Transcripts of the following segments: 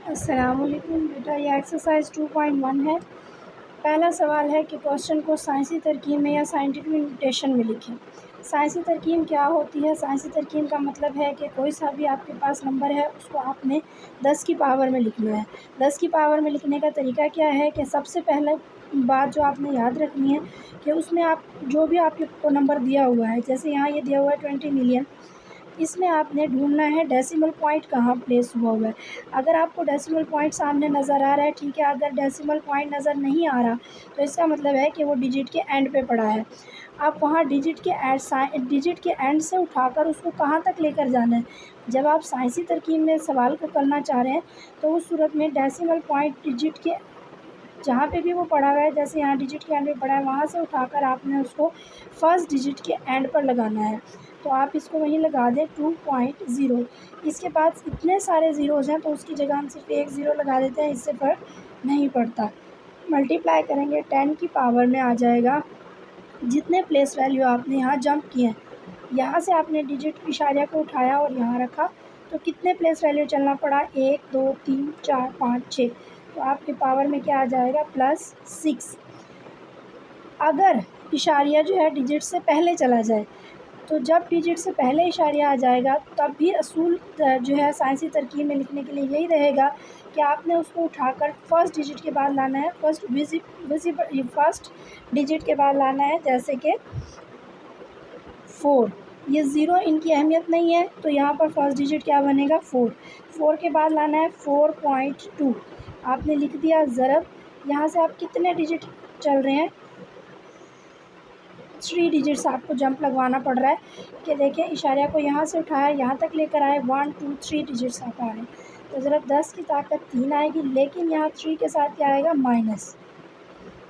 अस्सलामुअलैकुम बेटा, ये एक्सरसाइज 2.1 है। पहला सवाल है कि क्वेश्चन को साइंसी तरकीब में या साइंटिफिक नोटेशन में लिखें। साइंसी तरकीब क्या होती है? साइंसी तरकीब का मतलब है कि कोई सा भी आपके पास नंबर है उसको आपने 10 की पावर में लिखना है। 10 की पावर में लिखने का तरीका क्या है कि सबसे पहले बात जो आपने याद रखनी है कि उसमें आप जो भी आपको नंबर दिया हुआ है, जैसे यहाँ ये दिया हुआ है 20 मिलियन, इसमें आपने ढूंढना है डेसिमल पॉइंट कहाँ प्लेस हुआ हुआ है। अगर आपको डेसिमल पॉइंट सामने नज़र आ रहा है, ठीक है। अगर डेसिमल पॉइंट नज़र नहीं आ रहा तो इसका मतलब है कि वो डिजिट के एंड पे पड़ा है। आप वहाँ डिजिट के एंड से उठाकर उसको कहाँ तक लेकर जाना है। जब आप साइंसी तरकीब में सवाल को करना चाह रहे हैं तो उस सूरत में डेसिमल पॉइंट डिजिट के जहाँ पे भी वो पड़ा हुआ है, जैसे यहाँ डिजिट के एंड पे पड़ा है, वहाँ से उठाकर आपने उसको फर्स्ट डिजिट के एंड पर लगाना है। तो आप इसको वहीं लगा दें 2.0। इसके बाद इतने सारे ज़ीरोज़ हैं तो उसकी जगह हम सिर्फ एक ज़ीरो लगा देते हैं, इससे फ़र्क नहीं पड़ता। मल्टीप्लाई करेंगे 10 की पावर में आ जाएगा जितने प्लेस वैल्यू आपने यहाँ जंप किए हैं। यहाँ से आपने डिजिट इशारिया को उठाया और यहाँ रखा तो कितने प्लेस वैल्यू चलना पड़ा? 1 2 3 4 5 6। तो आपके पावर में क्या आ जाएगा? +6। अगर इशारिया जो है डिजिट से पहले चला जाए, तो जब डिजिट से पहले इशारिया आ जाएगा तब भी असूल जो है साइंसी तरकीब में लिखने के लिए यही रहेगा कि आपने उसको उठाकर फर्स्ट डिजिट के बाद लाना है, फर्स्ट डिजिट के बाद लाना है, जैसे कि 4। ये ज़ीरो इनकी अहमियत नहीं है तो यहाँ पर फर्स्ट डिजिट क्या बनेगा? 4। 4 के बाद लाना है 4.2। आपने लिख दिया ज़रब। यहाँ से आप कितने डिजिट चल रहे हैं? 3 डिजिट्स आपको जंप लगवाना पड़ रहा है कि देखिए इशारिया को यहाँ से उठाया, यहाँ तक लेकर आए, 1 2 3 डिजिट्स आप आ रहे हैं। तो ज़रब 10 की ताकत 3 आएगी, लेकिन यहाँ 3 के साथ क्या आएगा?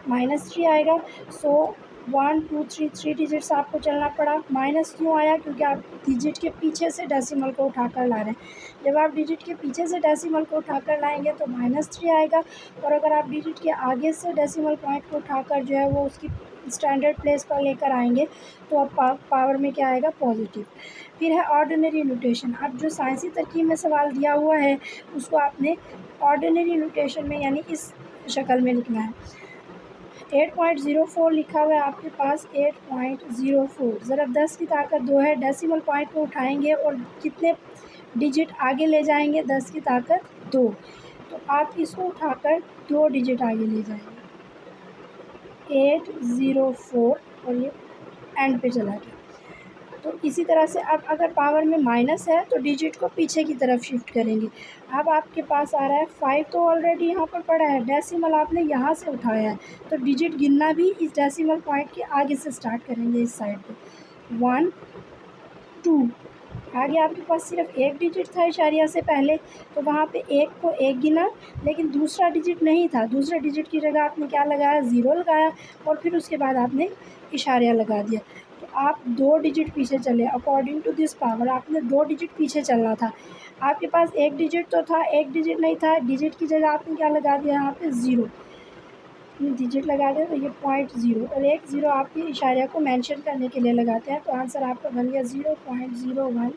-3 आएगा। सो 1 2 3 3 डिजिट्स आपको चलना पड़ा। माइनस क्यों आया? क्योंकि आप डिजिट के पीछे से डेसिमल को उठाकर ला रहे हैं। जब आप डिजिट के पीछे से डेसिमल को उठाकर लाएंगे तो -3 आएगा, और अगर आप डिजिट के आगे से डेसिमल पॉइंट को उठाकर जो है वो उसकी स्टैंडर्ड प्लेस पर लेकर आएंगे तो अब पावर में क्या आएगा? पॉजिटिव। फिर है ऑर्डिनरी नोटेशन। अब जो साइंसी तरकीब में सवाल दिया हुआ है उसको आपने ऑर्डिनरी नोटेशन में यानी इस शक्ल में लिखना है। 8.04 लिखा हुआ है आपके पास, 8.04। ज़रब 10 की ताकत 2 है। डेसिमल पॉइंट को उठाएंगे और कितने डिजिट आगे ले जाएंगे? 10 की ताकत 2। तो आप इसको उठाकर 2 डिजिट आगे ले जाएंगे, 804, और ये एंड पे चला गया। तो इसी तरह से अब अगर पावर में माइनस है तो डिजिट को पीछे की तरफ शिफ्ट करेंगे। अब आपके पास आ रहा है 5, तो ऑलरेडी यहाँ पर पड़ा है, डेसिमल आपने यहाँ से उठाया है तो डिजिट गिनना भी इस डेसिमल पॉइंट के आगे से स्टार्ट करेंगे, इस साइड पे। 1 2, आगे आपके पास सिर्फ एक डिजिट था इशारिया से पहले, तो वहाँ पे एक को एक गिना, लेकिन दूसरा डिजिट नहीं था। दूसरे डिजिट की जगह आपने क्या लगाया? ज़ीरो लगाया, और फिर उसके बाद आपने इशारिया लगा दिया। तो आप 2 डिजिट पीछे चले। अकॉर्डिंग टू दिस पावर आपने 2 डिजिट पीछे चलना था। आपके पास एक डिजिट तो था, एक डिजिट नहीं था। डिजिट की जगह आपने क्या लगा दिया? यहाँ पे 0 डिजिट लगा दें तो ये 0.0, और एक ज़ीरो आपके इशारिया को मेंशन करने के लिए लगाते हैं। तो आंसर आपका बन गया 0.01।